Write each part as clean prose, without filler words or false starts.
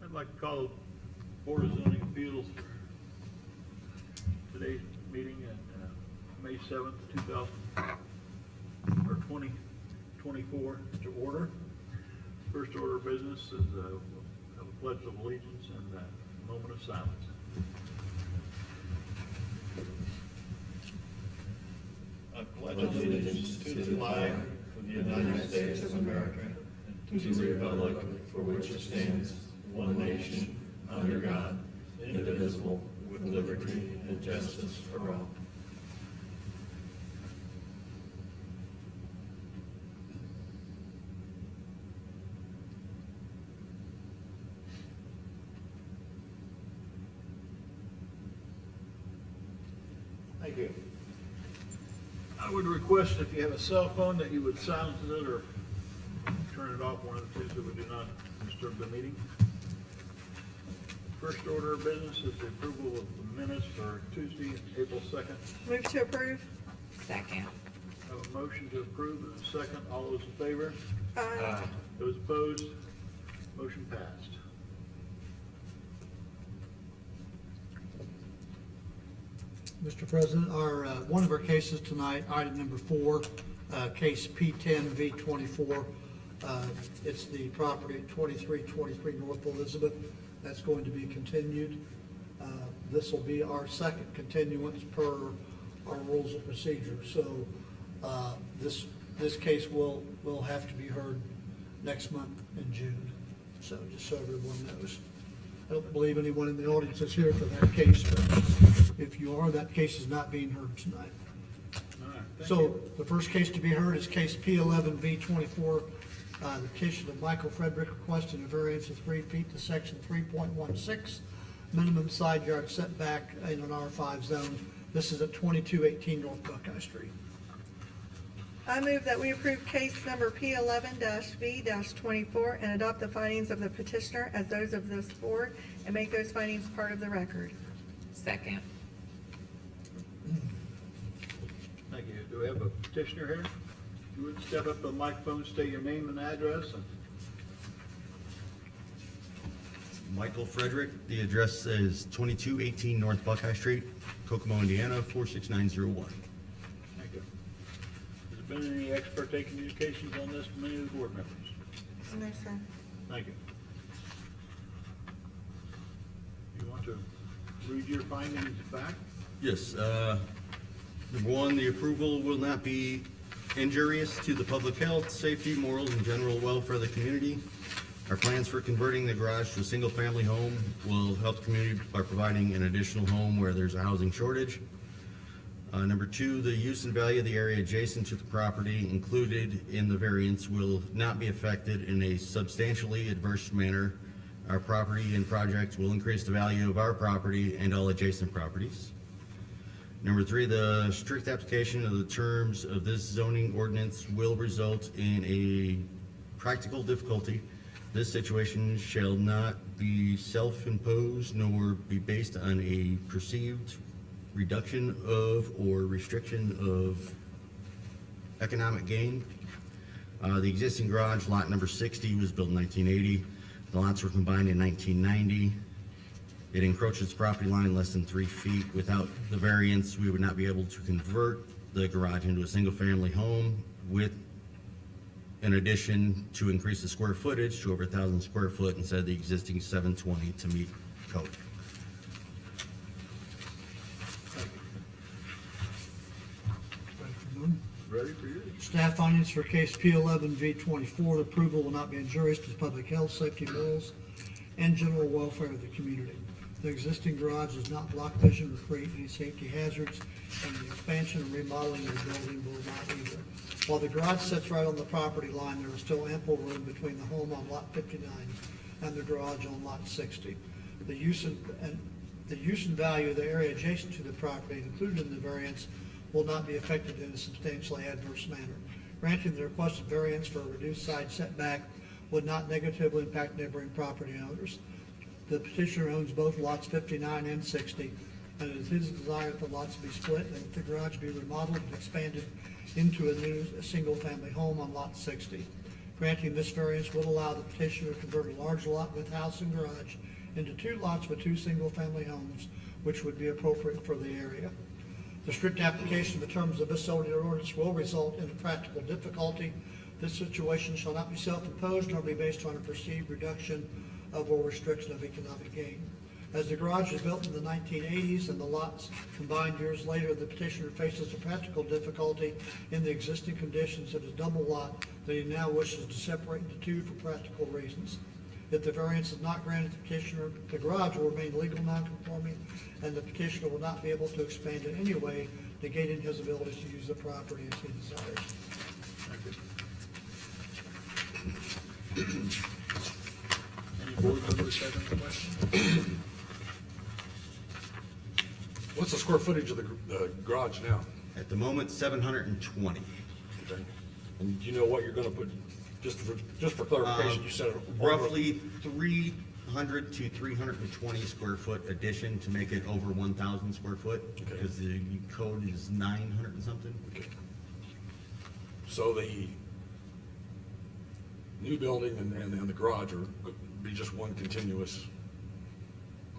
I'd like to call Board of Zoning Appeals for today's meeting at May 7th, 2024 to order. First order of business is a pledge of allegiance and a moment of silence. I pledge allegiance to the flag of the United States of America and to the republic for which it stands, one nation, under God, indivisible, with liberty and justice for all. Thank you. I would request if you have a cell phone that you would silence it or turn it off, one of the two, so we do not disturb the meeting. First order of business is the approval of the minutes for Tuesday, April 2nd. Move to approve. Second. I have a motion to approve and a second. All those in favor? Aye. Those opposed? Motion passed. Mr. President, one of our cases tonight, item number 4, case P10V24. It's the property at 2323 North Elizabeth. That's going to be continued. This will be our second continuance per our rules of procedure. So this case will have to be heard next month in June. So just so everyone knows. I don't believe anyone in the audience is here for that case, but if you are, that case is not being heard tonight. All right, thank So you. the first case to be heard is case P11V24, the petition of Michael Frederick requesting a variance of 3 feet to section 3.16, minimum side yard setback in an R5 zone. This is at 2218 North Buckeye Street. I move that we approve case number P11-V-24 and adopt the findings of the petitioner as those of this board and make those findings part of the record. Second. Thank you. Do we have a petitioner here? You would step up to the microphone, state your name and address. Michael Frederick. The address is 2218 North Buckeye Street, Kokomo, Indiana, 46901. Thank you. Has there been any ex parte communications on this from any of the board members? No, sir. Thank you. You want to read your findings back? Yes, number 1, the approval will not be injurious to the public health, safety, morals, and general welfare of the community. Our plans for converting the garage to a single-family home will help the community by providing an additional home where there's a housing shortage. Number 2, the use and value of the area adjacent to the property included in the variance will not be affected in a substantially adverse manner. Our property and project will increase the value of our property and all adjacent properties. Number 3, the strict application of the terms of this zoning ordinance will result in a practical difficulty. This situation shall not be self-imposed nor be based on a perceived reduction of or restriction of economic gain. The existing garage, lot number 60, was built in 1980. The lots were combined in 1990. It encroaches the property line less than 3 feet. Without the variance, we would not be able to convert the garage into a single-family home with an addition to increase the square footage to over 1,000 square foot instead of the existing 720 to meet code. Ready for you? Staff findings for case P11V24, the approval will not be injurious to public health, safety, morals, and general welfare of the community. The existing garage does not block vision or create any safety hazards, and the expansion and remodeling of the building will not either. While the garage sits right on the property line, there is still ample room between the home on lot 59 and the garage on lot 60. The use and value of the area adjacent to the property included in the variance will not be affected in a substantially adverse manner. Granting the requested variance for a reduced side setback would not negatively impact neighboring property owners. The petitioner owns both lots 59 and 60, and it is his desire that the lots be split and that the garage be remodeled and expanded into a new single-family home on lot 60. Granting this variance would allow the petitioner to convert a large lot with house and garage into 2 lots with 2 single-family homes, which would be appropriate for the area. The strict application of the terms of this zoning ordinance will result in a practical difficulty. This situation shall not be self-imposed nor be based on a perceived reduction of or restriction of economic gain. As the garage was built in the 1980s and the lots combined years later, the petitioner faces a practical difficulty in the existing conditions of his double lot that he now wishes to separate into 2 for practical reasons. If the variance is not granted to the petitioner, the garage will remain legal non-conforming, and the petitioner will not be able to expand in any way, negating his ability to use the property as he desires. Thank you. Any board members have any questions? What's the square footage of the garage now? At the moment, 720. Okay. And do you know what you're gonna put, just for clarification, you said. Roughly 300 to 320 square foot addition to make it over 1,000 square foot, Okay. because the code is 900 and something. Okay. So the new building and the garage are be just one continuous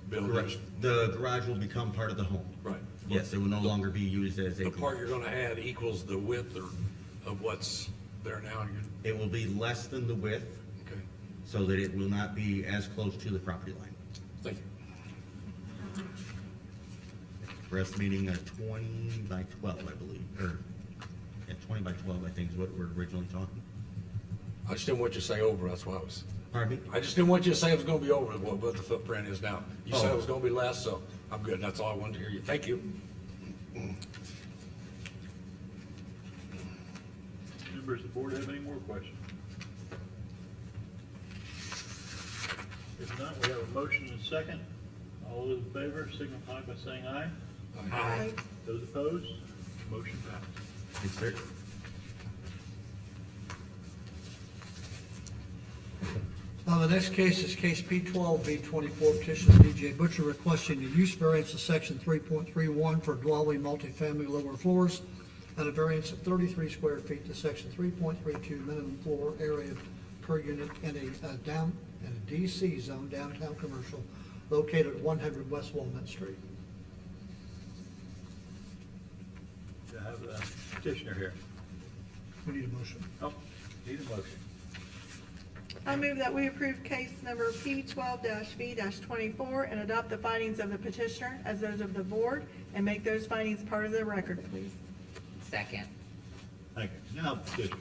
building? Correct. The garage will become part of the home. Right. Yes, it will no longer be used as a. The part you're gonna add equals the width of what's there now? It will be less than the width, Okay, so that it will not be as close to the property line. thank you. We're estimating a 20 by 12, I believe, or, yeah, 20 by 12, I think is what we're originally talking. I just didn't want you to say over, that's why I was, Pardon me? I just didn't want you to say it was gonna be over what the footprint is now. You said Oh. it was gonna be less, so I'm good, that's all I wanted to hear you. Thank you. Members of the board have any more questions? If not, we have a motion and a second. All those in favor signify by saying aye. Aye. Those opposed, motion passed. Yes, sir. The next case is case P12V24, petition of DJ Butcher requesting the use variance of section 3.31 for dwelling multifamily lower floors and a variance of 33 square feet to section 3.32 minimum floor area per unit in a DC zone downtown commercial located at 100 West Walnut Street. To have the petitioner here. We need a motion. Oh, need a motion. I move that we approve case number P12-V-24 and adopt the findings of the petitioner as those of the board and make those findings part of the record, please. Second. Thank you. Now, petitioner.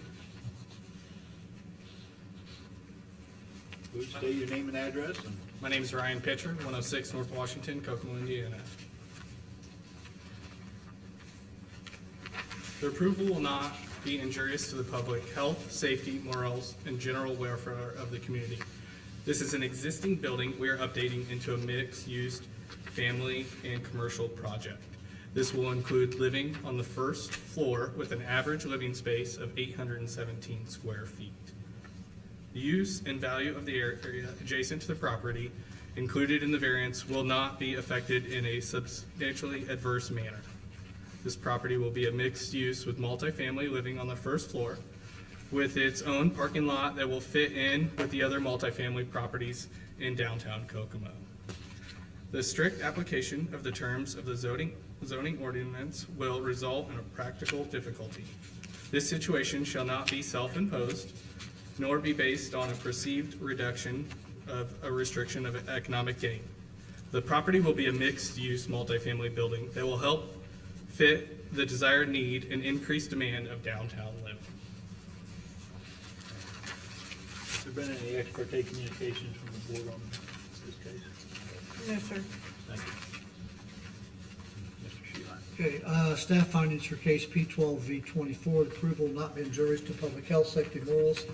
Please state your name and address and My name is Ryan Pitcher, 106 North Washington, Kokomo, Indiana. The approval will not be injurious to the public health, safety, morals, and general welfare of the community. This is an existing building we are updating into a mixed-use family and commercial project. This will include living on the first floor with an average living space of 817 square feet. The use and value of the area adjacent to the property included in the variance will not be affected in a substantially adverse manner. This property will be a mixed use with multifamily living on the first floor with its own parking lot that will fit in with the other multifamily properties in downtown Kokomo. The strict application of the terms of the zoning ordinance will result in a practical difficulty. This situation shall not be self-imposed, nor be based on a perceived reduction of a restriction of economic gain. The property will be a mixed-use multifamily building that will help fit the desired need and increased demand of downtown living. has there been any ex parte communications from the board on this case? No, sir. Thank you. Mr. Sheehan. Okay, staff findings for case P12V24, the approval will not be injurious to public health, safety, morals,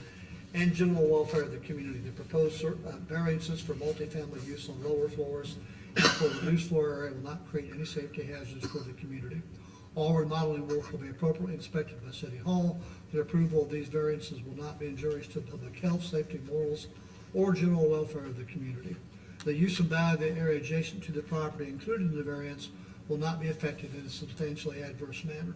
and general welfare of the community. The proposed variances for multifamily use on lower floors and for reduced floor area will not create any safety hazards for the community. All remodeling work will be appropriately inspected by City Hall. The approval of these variances will not be injurious to public health, safety, morals, or general welfare of the community. The use and value of the area adjacent to the property included in the variance will not be affected in a substantially adverse manner.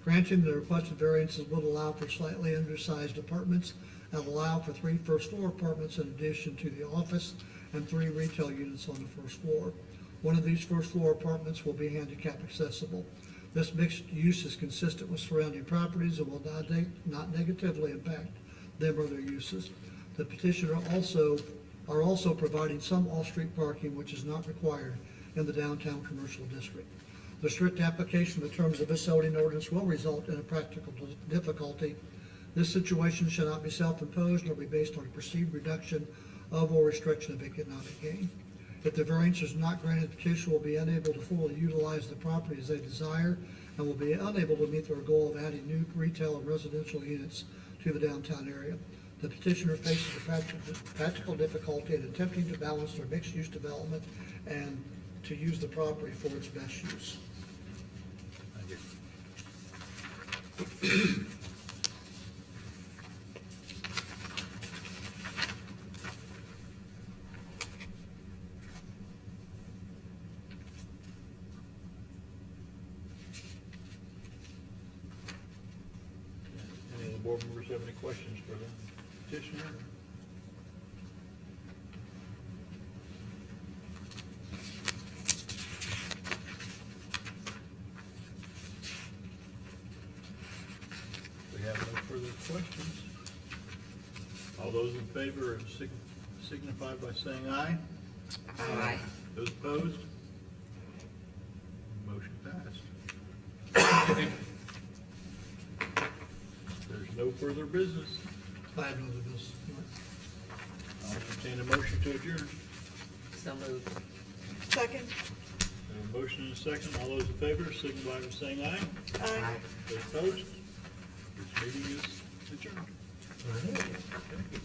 Granting the requested variances would allow for slightly undersized apartments and allow for 3 first-floor apartments in addition to the office and 3 retail units on the first floor. One of these first floor apartments will be handicap accessible. This mixed use is consistent with surrounding properties and will not negatively impact them or their uses. The petitioner are also providing some off-street parking which is not required in the downtown commercial district. The strict application of the terms of this zoning ordinance will result in a practical difficulty. This situation should not be self-imposed nor be based on a perceived reduction of or restriction of economic gain. If the variance is not granted, the petitioner will be unable to fully utilize the property as they desire and will be unable to meet their goal of adding new retail and residential units to the downtown area. The petitioner faces a practical difficulty in attempting to balance their mixed-use development and to use the property for its best use. Any of the board members have any questions for the petitioner? We have no further questions. All those in favor signify by saying aye. Aye. Those opposed? Motion passed. There's no further business. I have no other business. I'll entertain a motion to adjourn. So moved. Second. We have a motion and a second. All those in favor signify by saying aye. Aye. Those opposed? This meeting is adjourned. All right. Thank you.